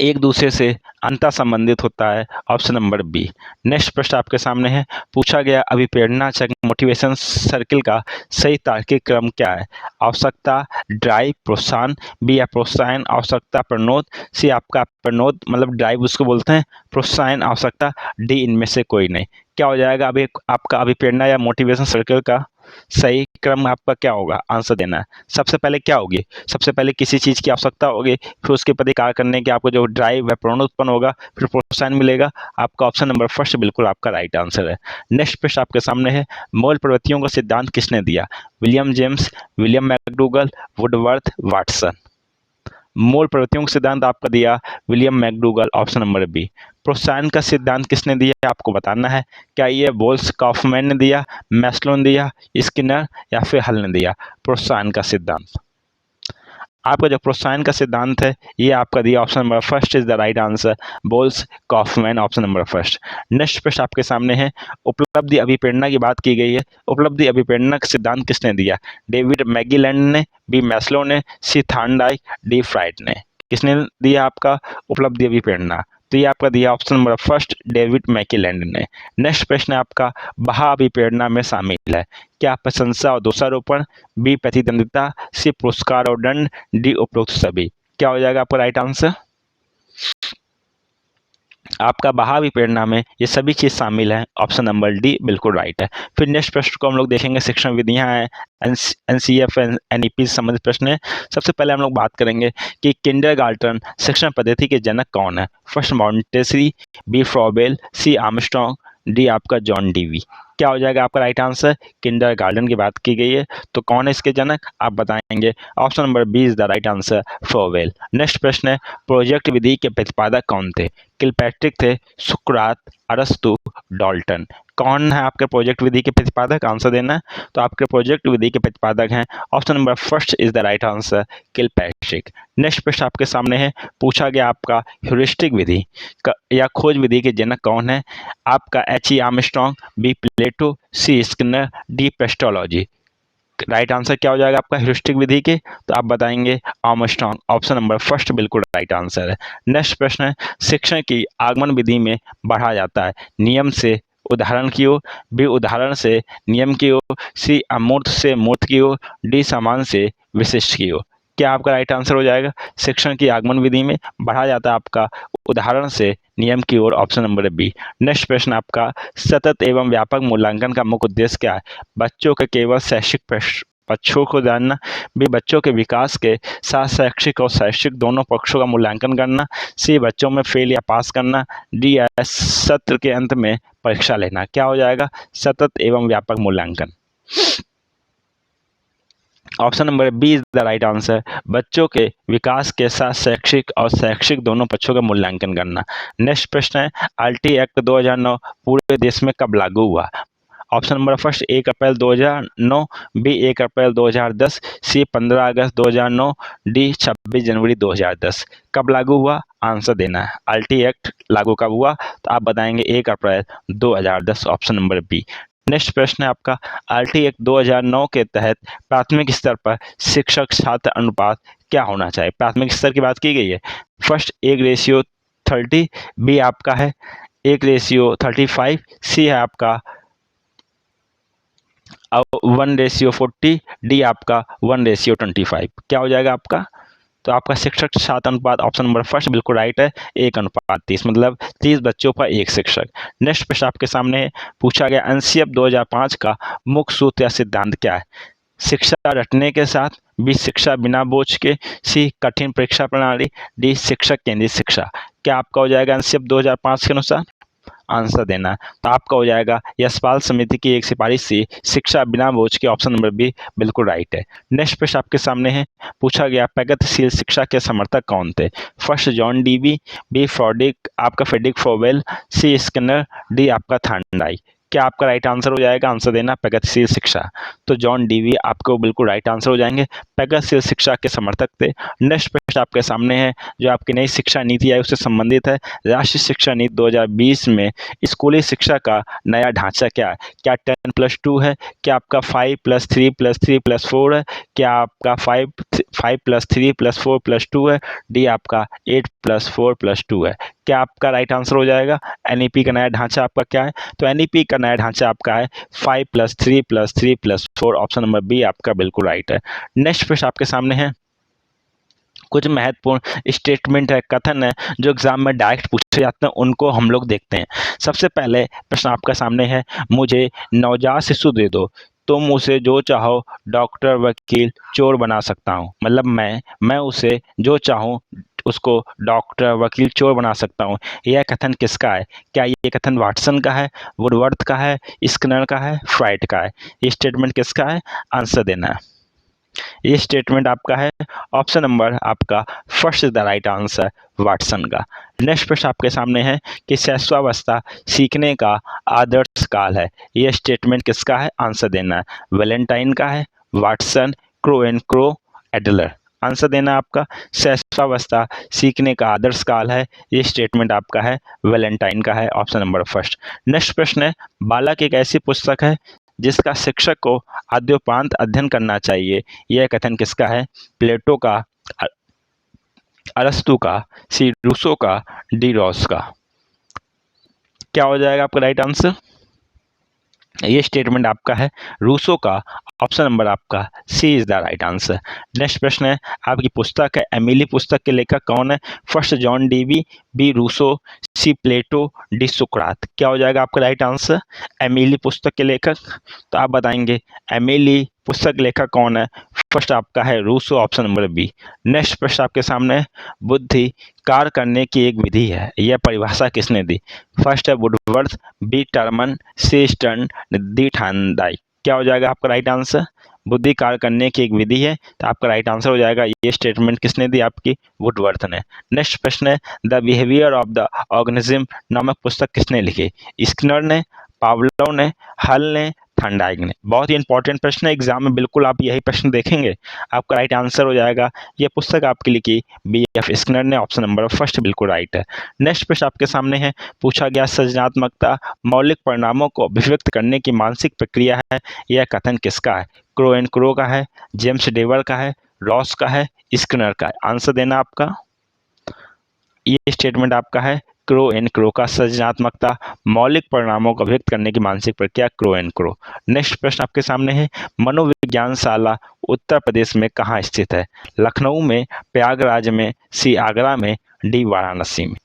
एक दूसरे से अंतर संबंधित होता है, ऑप्शन नंबर बी। नेक्स्ट प्रश्न आपके सामने है, पूछा गया अभिप्रेरणा चक्र मोटिवेशन सर्किल का सही तार्किक क्रम क्या है? आवश्यकता, ड्राइव, प्रोत्साहन, बी या प्रोत्साहन, आवश्यकता, प्रणोद, सी आपका प्रणोद मतलब ड्राइव उसको बोलते हैं, प्रोत्साहन, आवश्यकता, डी इनमें से कोई नहीं। क्या हो जाएगा अभी आपका अभिप्रेरणा या मोटिवेशन सर्किल का सही क्रम आपका क्या होगा? आंसर देना है। सबसे पहले क्या होगी? सबसे पहले किसी चीज़ की आवश्यकता होगी, फिर उसके प्रति कार्य करने के आपको जो ड्राइव है, प्रेरणा उत्पन्न होगा, फिर प्रोत्साहन मिलेगा। आपका ऑप्शन नंबर फर्स्ट बिल्कुल आपका राइट आंसर है। नेक्स्ट प्रश्न आपके सामने है, मूल प्रवृत्तियों का सिद्धांत किसने दिया? William James, William McDougall, Woodworth, Watson. मूल प्रवृत्तियों का सिद्धांत आपका दिया William McDougall, option number B. प्रोत्साहन का सिद्धांत किसने दिया आपको बताना है। क्या ये बोल्स काउफमैन ने दिया, मैस्लो ने दिया, स्किनर या फिर हल ने दिया? प्रोत्साहन का सिद्धांत आपका जो प्रोत्साहन का सिद्धांत है ये आपका दिया option number first is the right answer, Bowles Kaufman, option number first. Next प्रश्न आपके सामने है, उपलब्धि अभिप्रेरणा की बात की गई है, उपलब्धि अभिप्रेरणा का सिद्धांत किसने दिया? डेविड मैगीलैंड ने, बी मैस्लो ने, सी थॉर्नडाइक, डी फ्राइड ने। किसने दिया आपका उपलब्धि अभिप्रेरणा? तो ये आपका दिया ऑप्शन नंबर फर्स्ट, डेविड मैकीलैंड ने। नेक्स्ट प्रश्न आपका बहा अभिप्रेरणा में शामिल है। क्या प्रशंसा और दोषारोपण, बी प्रतिद्वंदिता, सी पुरस्कार और दंड, डी उपरोक्त सभी। क्या हो जाएगा आपका राइट आंसर? आपका बहा अभिप्रेरणा में ये सभी चीज़ शामिल है, ऑप्शन नंबर डी बिल्कुल राइट है। फिर नेक्स्ट प्रश्न को हम लोग देखेंगे, शिक्षण विधियां हैं, एनसीएफ एनईपी से संबंधित प्रश्न है। सबसे पहले हम लोग बात करेंगे कि किंडरगार्टन शिक्षण पद्धति के जनक कौन है। फर्स्ट मॉन्टेसरी, बी फ्रॉबेल, सी आर्मस्ट्रॉन्ग, डी आपका जॉन डीवी। क्या हो जाएगा आपका राइट आंसर? किंडरगार्टन की बात की गई है तो कौन है इसके जनक आप बताएंगे, option number B is the right answer, Froebel. Next प्रश्न है, प्रोजेक्ट विधि के प्रतिपादक कौन थे? किलपैट्रिक थे, सुकरात, अरस्तु, डाल्टन। कौन है आपके प्रोजेक्ट विधि के प्रतिपादक? आंसर देना है। तो आपके प्रोजेक्ट विधि के प्रतिपादक हैं, option number first is the right answer, Kilpatrick. Next प्रश्न आपके सामने है, पूछा गया आपका ह्यूरिस्टिक विधि या खोज विधि के जनक कौन है? आपका H E. Armstrong, B Plato, C Skinner, D Pestalozzi. Right answer क्या हो जाएगा आपका ह्यूरिस्टिक विधि के? तो आप बताएंगे आर्मस्ट्रॉन्ग, ऑप्शन नंबर फर्स्ट बिल्कुल राइट आंसर है। नेक्स्ट प्रश्न है, शिक्षण की आगमन विधि में बढ़ा जाता है नियम से उदाहरण की ओर, बी उदाहरण से नियम की ओर, सी अमूर्त से मूर्त की ओर, डी समान से विशिष्ट की ओर। क्या आपका राइट आंसर हो जाएगा? शिक्षण की आगमन विधि में बढ़ा जाता है आपका उदाहरण से नियम की ओर, ऑप्शन नंबर बी। नेक्स्ट प्रश्न आपका, सतत एवं व्यापक मूल्यांकन का मुख्य उद्देश्य क्या है? बच्चों के केवल शैक्षिक बच्चों को जानना, बी बच्चों के विकास के साथ शैक्षिक और शैक्षिक दोनों पक्षों का मूल्यांकन करना, सी बच्चों में फेल या पास करना, डी सत्र के अंत में परीक्षा लेना। क्या हो जाएगा? सतत एवं व्यापक मूल्यांकन। Option number B is the right answer. बच्चों के विकास के साथ शैक्षिक और शैक्षिक दोनों पक्षों का मूल्यांकन करना। नेक्स्ट प्रश्न है, आरटी एक्ट 2009 पूरे देश में कब लागू हुआ? ऑप्शन नंबर फर्स्ट 1 अप्रैल 2009, बी 1 अप्रैल 2010, सी 15 अगस्त 2009, डी 26 जनवरी 2010। कब लागू हुआ? आंसर देना है। आरटी एक्ट लागू कब हुआ? तो आप बताएंगे 1 अप्रैल 2010, ऑप्शन नंबर बी। नेक्स्ट प्रश्न है आपका, आरटी एक्ट 2009 के तहत प्राथमिक स्तर पर शिक्षक छात्र अनुपात क्या होना चाहिए? प्राथमिक स्तर की बात की गई है। फर्स्ट 1:30, बी आपका है 1:35, सी है आपका 1:40, डी आपका 1:25। क्या हो जाएगा आपका? तो आपका शिक्षक छात्र अनुपात ऑप्शन नंबर फर्स्ट बिल्कुल राइट है, 1:30, मतलब 30 बच्चों पर एक शिक्षक। नेक्स्ट प्रश्न आपके सामने पूछा गया, एनसीएफ 2005 का मुख्य सूत्र या सिद्धांत क्या है? शिक्षा रटने के साथ, बी शिक्षा बिना बोझ के, सी कठिन परीक्षा प्रणाली, डी शिक्षक केंद्रित शिक्षा। क्या आपका हो जाएगा एनसीएफ 2005 के अनुसार? आंसर देना है। तो आपका हो जाएगा यशपाल समिति की एक सिफारिश से शिक्षा बिना बोझ के, ऑप्शन नंबर बी बिल्कुल राइट है। नेक्स्ट प्रश्न आपके सामने है, पूछा गया प्रगतिशील शिक्षा के समर्थक कौन थे? फर्स्ट जॉन डीवी, बी फ्रॉडिक आपका फ्रेडरिक फ्रोबेल, सी स्किनर, डी आपका थार्नडाइक। क्या आपका राइट आंसर हो जाएगा? आंसर देना प्रगतिशील शिक्षा। तो जॉन डीवी आपको बिल्कुल राइट आंसर हो जाएंगे, प्रगतिशील शिक्षा के समर्थक थे। नेक्स्ट प्रश्न आपके सामने है, जो आपकी नई शिक्षा नीति है उससे संबंधित है। राष्ट्रीय शिक्षा नीति 2020 में स्कूली शिक्षा का नया ढांचा क्या है? क्या 10+2 है? क्या आपका 5+3+3+4 है? क्या आपका 5+3+4+2 है? डी आपका 8+4+2 है। क्या आपका राइट आंसर हो जाएगा? एनईपी का नया ढांचा आपका क्या है? तो एनईपी का नया ढांचा आपका है 5+3+3+4, ऑप्शन नंबर बी आपका बिल्कुल राइट है। नेक्स्ट प्रश्न आपके सामने है, कुछ महत्वपूर्ण स्टेटमेंट है, कथन है, जो एग्जाम में डायरेक्ट पूछे जाते हैं, उनको हम लोग देखते हैं। सबसे पहले प्रश्न आपका सामने है, मुझे नवजात शिशु दे दो, तुम उसे जो चाहो डॉक्टर वकील चोर बना सकता हूँ। मतलब मैं उसे जो चाहूँ उसको डॉक्टर वकील चोर बना सकता हूँ। यह कथन किसका है? क्या ये कथन वाटसन का है, वुडवर्थ का है, स्किनर का है, फ्राइड का है? ये स्टेटमेंट किसका है? आंसर देना है। ये स्टेटमेंट आपका है ऑप्शन नंबर आपका first is the right answer, Watson का। नेक्स्ट प्रश्न आपके सामने है कि शैशवावस्था सीखने का आदर्श काल है। यह स्टेटमेंट किसका है? आंसर देना है। वैलेंटाइन का है, Watson, crow and crow, Adler. Answer देना आपका। शैशवावस्था सीखने का आदर्श काल है, ये स्टेटमेंट आपका है वैलेंटाइन का है, ऑप्शन नंबर फर्स्ट। नेक्स्ट प्रश्न है, बालक एक ऐसी पुस्तक है जिसका शिक्षक को आद्योपांत अध्ययन करना चाहिए। यह कथन किसका है? प्लेटो का, अरस्तु का, सी रूसो का, डी रॉस का। क्या हो जाएगा आपका राइट आंसर? ये स्टेटमेंट आपका है रूसो का, ऑप्शन नंबर आपका C is the right answer. Next प्रश्न है, आपकी पुस्तक है एमिली, पुस्तक के लेखक कौन है? First John Dewey, B Rousseau, C Plato, D सुकरात। क्या हो जाएगा आपका राइट आंसर? एमिली पुस्तक के लेखक। तो आप बताएंगे एमिली पुस्तक लेखक कौन है? फर्स्ट आपका है Rousseau, option number B. Next प्रश्न आपके सामने, बुद्धि कार्य करने की एक विधि है, यह परिभाषा किसने दी? फर्स्ट है वुडवर्थ, बी टर्मन, सी स्टर्न, डी थार्नडाइक। क्या हो जाएगा आपका राइट आंसर? बुद्धि कार्य करने की एक विधि है, तो आपका राइट आंसर हो जाएगा। ये स्टेटमेंट किसने दी? आपकी वुडवर्थ ने। नेक्स्ट प्रश्न है, the behaviour of the organism नामक पुस्तक किसने लिखी? स्किनर ने, पावलोव ने, हल ने, थार्नडाइक ने। बहुत ही इंपॉर्टेंट प्रश्न है, एग्जाम में बिल्कुल आप यही प्रश्न देखेंगे। आपका राइट आंसर हो जाएगा, ये पुस्तक आपकी लिखी बी.एफ. स्किनर ने, ऑप्शन नंबर फर्स्ट बिल्कुल राइट है। नेक्स्ट प्रश्न आपके सामने है, पूछा गया सृजनात्मकता मौलिक परिणामों को अभिव्यक्त करने की मानसिक प्रक्रिया है। यह कथन किसका है? क्रो एंड क्रो का है, जेम्स डेवर का है, रॉस का है, स्किनर का है। आंसर देना आपका। ये स्टेटमेंट आपका है क्रो एंड क्रो का, सृजनात्मकता मौलिक परिणामों को अभिव्यक्त करने की मानसिक प्रक्रिया, क्रो एंड क्रो। नेक्स्ट प्रश्न आपके सामने है, मनोविज्ञानशाला उत्तर प्रदेश में कहाँ स्थित है? लखनऊ में, प्रयागराज में, सी आगरा में, डी वाराणसी में।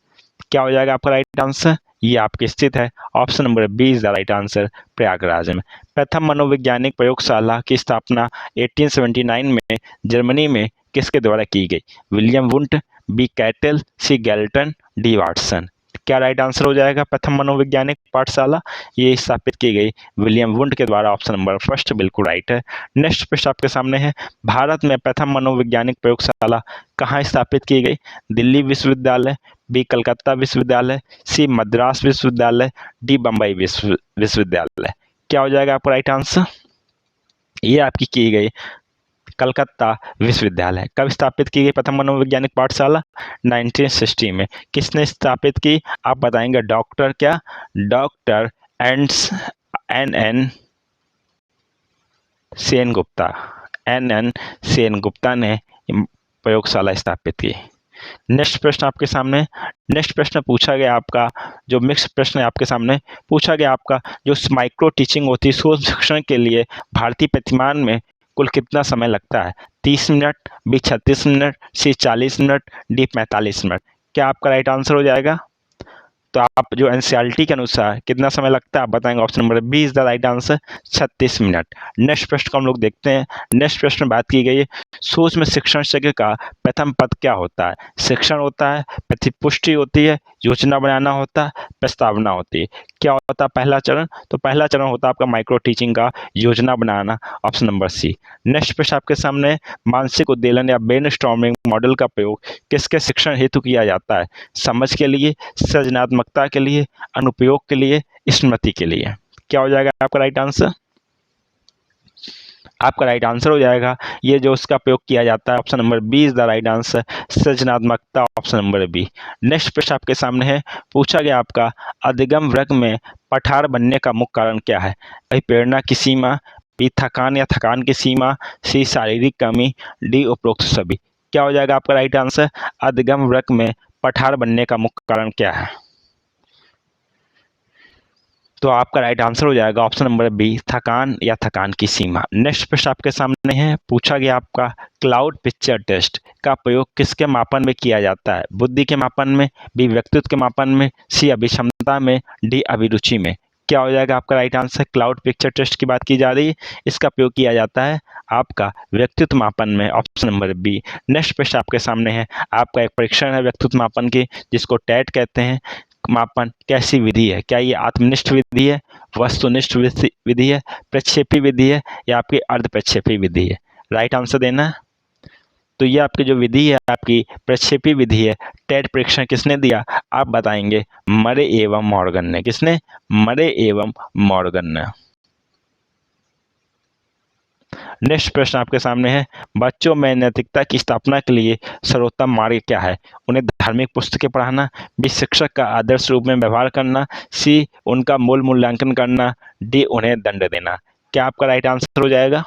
क्या हो जाएगा आपका राइट आंसर? ये आपकी स्थित है। Option number B is the right answer, Prayagraj में। प्रथम मनोवैज्ञानिक प्रयोगशाला की स्थापना 1879 में जर्मनी में किसके द्वारा की गई? विलियम वुंट, बी कैटल, सी गैल्टन, डी वाटसन। क्या राइट आंसर हो जाएगा? प्रथम मनोवैज्ञानिक पाठशाला ये स्थापित की गई विलियम वुंट के द्वारा। ऑप्शन नंबर फर्स्ट बिल्कुल राइट है। नेक्स्ट प्रश्न आपके सामने है, भारत में प्रथम मनोवैज्ञानिक प्रयोगशाला कहाँ स्थापित की गई? दिल्ली विश्वविद्यालय, बी कलकत्ता विश्वविद्यालय, सी मद्रास विश्वविद्यालय, डी बम्बई विश्वविद्यालय। क्या हो जाएगा आपका राइट आंसर? ये आपकी की गई कलकत्ता विश्वविद्यालय। कब स्थापित की गई प्रथम मनोवैज्ञानिक पाठशाला? 1960 में। किसने स्थापित की? आप बताएंगे डॉक्टर क्या? Doctor N Sen Gupta. N Sen Gupta ने प्रयोगशाला स्थापित की। नेक्स्ट प्रश्न आपके सामने, नेक्स्ट प्रश्न पूछा गया आपका जो मिक्स प्रश्न है आपके सामने पूछा गया आपका जो माइक्रो टीचिंग होती है सूक्ष्म शिक्षण के लिए भारतीय प्रतिमान में कुल कितना समय लगता है? 30 मिनट, बी 36 मिनट, सी 40 मिनट, डी 45 मिनट। क्या आपका राइट आंसर हो जाएगा? तो आप जो एनसीईआरटी के अनुसार कितना समय लगता है आप बताएंगे। Option number B is the right answer, 36 minute. Next प्रश्न को हम लोग देखते हैं। नेक्स्ट प्रश्न में बात की गई है सूक्ष्म शिक्षण शक्य का प्रथम पद क्या होता है? शिक्षण होता है, प्रतिपुष्टि होती है, योजना बनाना होता है, प्रस्तावना होती है। क्या होता है पहला चरण? तो पहला चरण होता है आपका माइक्रो टीचिंग का योजना बनाना। Option number C. नेक्स्ट प्रश्न आपके सामने, मानसिक उद्दीलन या ब्रेनस्टॉर्मिंग मॉडल का प्रयोग किसके शिक्षण हेतु किया जाता है? समझ के लिए, सृजनात्मकता के लिए, अनुप्रयोग के लिए, स्मृति के लिए। क्या हो जाएगा आपका राइट आंसर? आपका राइट आंसर हो जाएगा ये जो उसका प्रयोग किया जाता है। Option number B is the right answer, सृजनात्मकता। Option number B. नेक्स्ट प्रश्न आपके सामने है पूछा गया आपका अधिगम वर्ग में पठार बनने का मुख्य कारण क्या है? प्रेरणा की सीमा, बी थकान या थकान की सीमा, सी शारीरिक कमी, डी उपरोक्त सभी। क्या हो जाएगा आपका राइट आंसर? अधिगम वर्ग में पठार बनने का मुख्य कारण क्या है? तो आपका राइट आंसर हो जाएगा ऑप्शन नंबर बी, थकान या थकान की सीमा। नेक्स्ट प्रश्न आपके सामने है पूछा गया आपका क्लाउड पिक्चर टेस्ट का प्रयोग किसके मापन में किया जाता है? बुद्धि के मापन में, बी व्यक्तित्व के मापन में, सी अभिक्षमता में, डी अभिरुचि में। क्या हो जाएगा आपका right answer? Cloud picture test की बात की जा रही है, इसका प्रयोग किया जाता है आपका व्यक्तित्व मापन में। Option number B. नेक्स्ट प्रश्न आपके सामने है आपका एक परीक्षण है व्यक्तित्व मापन की जिसको टेट कहते हैं। मापन कैसी विधि है? क्या ये आत्मनिष्ठ विधि है, वस्तुनिष्ठ विधि है, प्रक्षेपी विधि है या आपकी अर्ध प्रक्षेपी विधि है? राइट आंसर देना है। तो ये आपकी जो विधि है आपकी प्रक्षेपी विधि है। टेट परीक्षण किसने दिया आप बताएंगे? मरे एवं मॉर्गन ने। किसने? मरे एवं मॉर्गन ने। नेक्स्ट प्रश्न आपके सामने है बच्चों में नैतिकता की स्थापना के लिए सर्वोत्तम मार्ग क्या है? उन्हें धार्मिक पुस्तकें पढ़ाना, बी शिक्षक का आदर्श रूप में व्यवहार करना, सी उनका मूल्यांकन करना, डी उन्हें दंड देना। क्या आपका राइट आंसर हो जाएगा?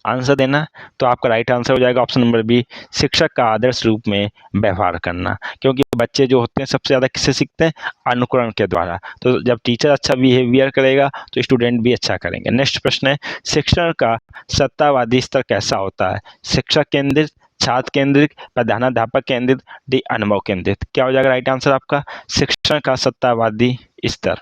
आंसर देना। तो आपका राइट आंसर हो जाएगा ऑप्शन नंबर बी, शिक्षक का आदर्श रूप में व्यवहार करना। क्योंकि बच्चे जो होते हैं सबसे ज़्यादा किससे सीखते हैं? अनुकरण के द्वारा। तो जब टीचर अच्छा बिहेवियर करेगा तो स्टूडेंट भी अच्छा करेंगे। नेक्स्ट प्रश्न है शिक्षण का सत्तावादी स्तर कैसा होता है? शिक्षक केंद्रित, छात्र केंद्रित, प्रधानाध्यापक केंद्रित, डी अनुभव केंद्रित। क्या हो जाएगा राइट आंसर आपका? शिक्षण का सत्तावादी स्तर।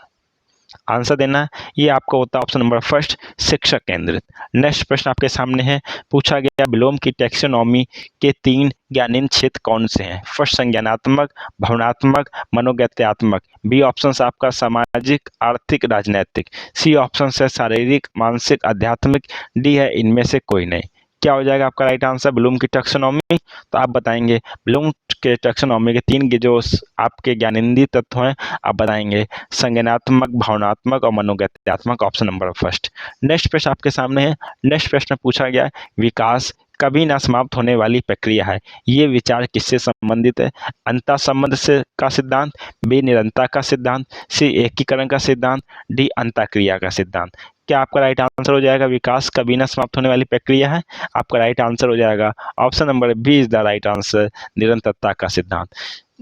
आंसर देना। ये आपका होता है ऑप्शन नंबर फर्स्ट, शिक्षक केंद्रित। नेक्स्ट प्रश्न आपके सामने है पूछा गया ब्लूम की टैक्सोनॉमी के 3 ज्ञानेंद्र क्षेत्र कौन से हैं? फर्स्ट संज्ञानात्मक, भावनात्मक, मनोगत्यात्मक। बी ऑप्शन आपका सामाजिक, आर्थिक, राजनैतिक। सी ऑप्शन है शारीरिक, मानसिक, आध्यात्मिक। डी है इनमें से कोई नहीं। क्या हो जाएगा आपका राइट आंसर ब्लूम की टैक्सोनॉमी? तो आप बताएंगे ब्लूम के टैक्सोनॉमी के 3 जो आपके ज्ञानेंद्रीय तत्व हैं आप बताएंगे संज्ञानात्मक, भावनात्मक और मनोगत्यात्मक। Option number first. नेक्स्ट प्रश्न आपके सामने है। नेक्स्ट प्रश्न पूछा गया है विकास कभी ना समाप्त होने वाली प्रक्रिया है। ये विचार किससे संबंधित है? अंतः संबंध से का सिद्धांत, बी निरंतरता का सिद्धांत, सी एकीकरण का सिद्धांत, डी अंतःक्रिया का सिद्धांत। क्या आपका राइट आंसर हो जाएगा विकास कभी ना समाप्त होने वाली प्रक्रिया है? आपका राइट आंसर हो जाएगा option number B is the right answer, निरंतरता का सिद्धांत।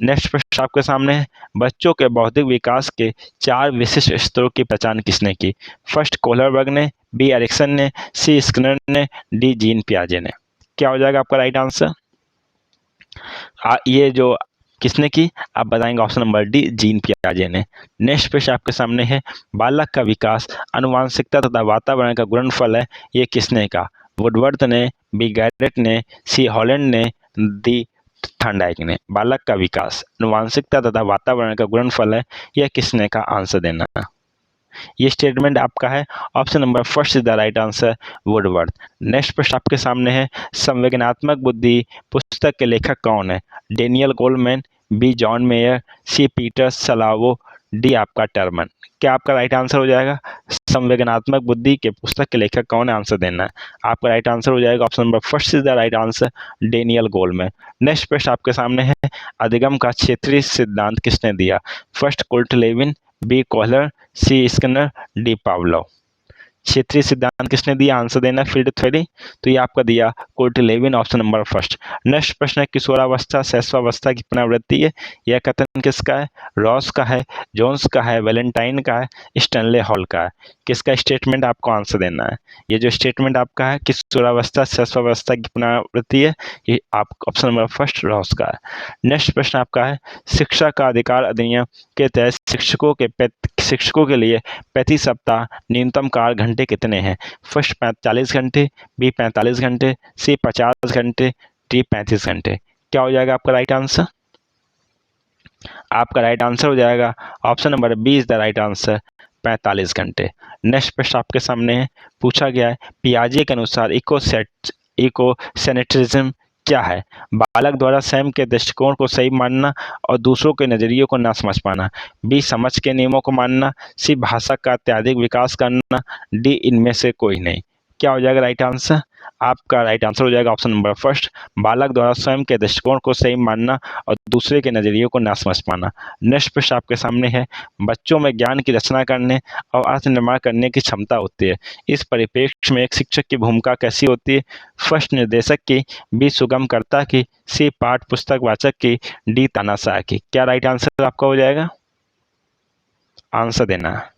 नेक्स्ट प्रश्न आपके सामने है बच्चों के बौद्धिक विकास के 4 विशिष्ट स्तरों की पहचान किसने की? फर्स्ट कोहलरबर्ग ने, बी एरिक्सन ने, सी स्किनर ने, डी जीन पियाजे ने। क्या हो जाएगा आपका राइट आंसर? ये जो किसने की? आप बताएंगे ऑप्शन नंबर डी, जीन पियाजे ने। नेक्स्ट प्रश्न आपके सामने है, बालक का विकास आनुवांशिकता तथा वातावरण का गुणनफल है, ये किसने कहा? वुडवर्थ ने, बी गैरेट ने, सी हॉलैंड ने, डी थॉर्नडाइक ने। बालक का विकास आनुवांशिकता तथा वातावरण का गुणनफल है, यह किसने का? आंसर देना। ये स्टेटमेंट आपका है option number first is the right answer, Woodworth. Next प्रश्न आपके सामने है, संवेदनात्मक बुद्धि पुस्तक के लेखक कौन है? Daniel Goleman, B John Mayer, C Peter Salovey, D आपका टर्मन। क्या आपका राइट आंसर हो जाएगा? संवेदनात्मक बुद्धि के पुस्तक के लेखक कौन है? आंसर देना है। आपका राइट आंसर हो जाएगा option number first is the right answer, Daniel Goleman. Next प्रश्न आपके सामने है, अधिगम का क्षेत्रीय सिद्धांत किसने दिया? First Kurt Lewin, B Kohler, C Skinner, D Pavlov. क्षेत्रीय सिद्धांत किसने दिया? आंसर देना फील्ड थ्योरी। तो ये आपका दिया Kurt Lewin, option number first. Next प्रश्न है, किशोरावस्था शैशवावस्था की पुनरावृत्ति है, यह कथन किसका है? रॉस का है, जोन्स का है, वैलेंटाइन का है, स्टैनले हॉल का है। किसका स्टेटमेंट आपको आंसर देना है? ये जो स्टेटमेंट आपका है किशोरावस्था शैशवावस्था की पुनरावृत्ति है, ये आप ऑप्शन नंबर फर्स्ट रॉस का है। नेक्स्ट प्रश्न आपका है, शिक्षा का अधिकार अधिनियम के तहत शिक्षकों के लिए प्रति सप्ताह न्यूनतम कार्य घंटे कितने हैं? फर्स्ट 45 घंटे, बी 45 घंटे, सी 50 घंटे, डी 35 घंटे। क्या हो जाएगा आपका राइट आंसर? आपका राइट आंसर हो जाएगा option number B is the right answer, 45 घंटे। नेक्स्ट प्रश्न आपके सामने है, पूछा गया है, पियाजे के अनुसार इको सेनेटरिज्म क्या है? बालक द्वारा स्वयं के दृष्टिकोण को सही मानना और दूसरों के नजरियों को ना समझ पाना, बी समझ के नियमों को मानना, सी भाषा का अत्यधिक विकास करना, डी इनमें से कोई नहीं। क्या हो जाएगा राइट आंसर? आपका राइट आंसर हो जाएगा ऑप्शन नंबर फर्स्ट, बालक द्वारा स्वयं के दृष्टिकोण को सही मानना और दूसरे के नजरियों को ना समझ पाना। नेक्स्ट प्रश्न आपके सामने है, बच्चों में ज्ञान की रचना करने और अर्थ निर्माण करने की क्षमता होती है, इस परिप्रेक्ष्य में एक शिक्षक की भूमिका कैसी होती है? फर्स्ट निर्देशक की, बी सुगमकर्ता की, सी पाठ पुस्तक वाचक की, डी तानाशाह की। क्या राइट आंसर आपका हो जाएगा? आंसर देना है।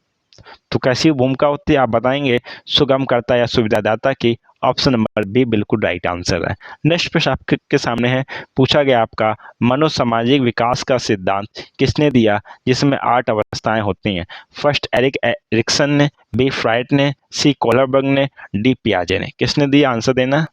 तो कैसी भूमिका होती है आप बताएंगे? सुगमकर्ता या सुविधादाता की, ऑप्शन नंबर बी बिल्कुल राइट आंसर है। नेक्स्ट प्रश्न आपके सामने है, पूछा गया आपका मनोसामाजिक विकास का सिद्धांत किसने दिया जिसमें 8 अवस्थाएं होती हैं? फर्स्ट एरिक एरिक्सन ने, बी फ्राइड ने, सी कोहलरबर्ग ने, डी पियाजे ने। किसने दिया? आंसर देना।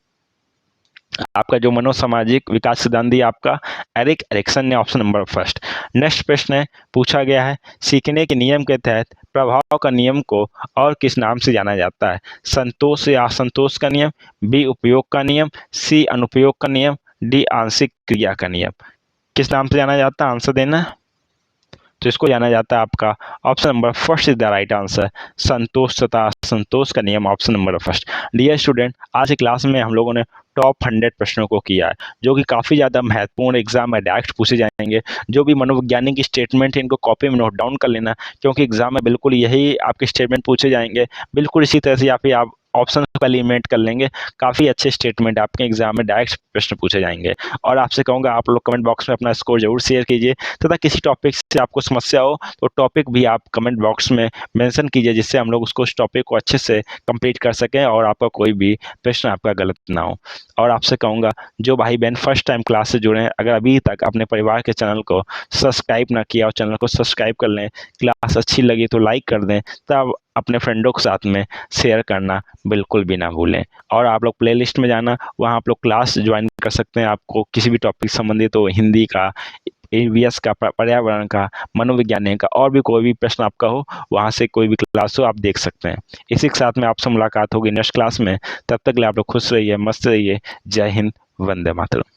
आपका जो मनोसामाजिक विकास सिद्धांत दिया आपका एरिक एरिक्सन ने, ऑप्शन नंबर फर्स्ट। नेक्स्ट प्रश्न है, पूछा गया है, सीखने के नियम के तहत प्रभाव का नियम को और किस नाम से जाना जाता है? संतोष या असंतोष का नियम, बी उपयोग का नियम, सी अनुपयोग का नियम, डी आंशिक क्रिया का नियम। किस नाम से जाना जाता है? आंसर देना। तो इसको जाना जाता है आपका option number first is the right answer, संतोष तथा असंतोष का नियम, option number first. Dear student, आज की क्लास में हम लोगों ने टॉप 100 प्रश्नों को किया है, जो कि काफ़ी ज़्यादा महत्वपूर्ण एग्जाम में डायरेक्ट पूछे जाएंगे। जो भी मनोवैज्ञानिक की स्टेटमेंट है इनको कॉपी में नोट डाउन कर लेना, क्योंकि एग्जाम में बिल्कुल यही आपके स्टेटमेंट पूछे जाएंगे। बिल्कुल इसी तरह से या फिर आप ऑप्शन को एलिमिनेट कर लेंगे, काफ़ी अच्छे स्टेटमेंट आपके एग्जाम में डायरेक्ट प्रश्न पूछे जाएंगे। और आपसे कहूँगा आप लोग कमेंट बॉक्स में अपना स्कोर जरूर शेयर कीजिए, तथा किसी टॉपिक से आपको समस्या हो तो टॉपिक भी आप कमेंट बॉक्स में मेंशन कीजिए, जिससे हम लोग उसको उस टॉपिक को अच्छे से कंप्लीट कर सकें और आपका कोई भी प्रश्न आपका गलत ना हो। और आपसे कहूँगा जो भाई बहन फर्स्ट टाइम क्लास से जुड़े हैं, अगर अभी तक अपने परिवार के चैनल को सब्सक्राइब ना किया और चैनल को सब्सक्राइब कर लें, क्लास अच्छी लगी तो लाइक कर दें, तब अपने फ्रेंडों के साथ में शेयर करना बिल्कुल भी ना भूलें। और आप लोग प्लेलिस्ट में जाना, वहाँ आप लोग क्लास ज्वाइन कर सकते हैं। आपको किसी भी टॉपिक संबंधित हो, हिंदी का, ईवीएस का, पर्यावरण का, मनोविज्ञान का, और भी कोई भी प्रश्न आपका हो, वहाँ से कोई भी क्लास हो आप देख सकते हैं। इसी के साथ में आपसे मुलाकात होगी नेक्स्ट क्लास में। तब तक के लिए आप लोग खुश रहिए, मस्त रहिए। जय हिंद, वंदे मातरम।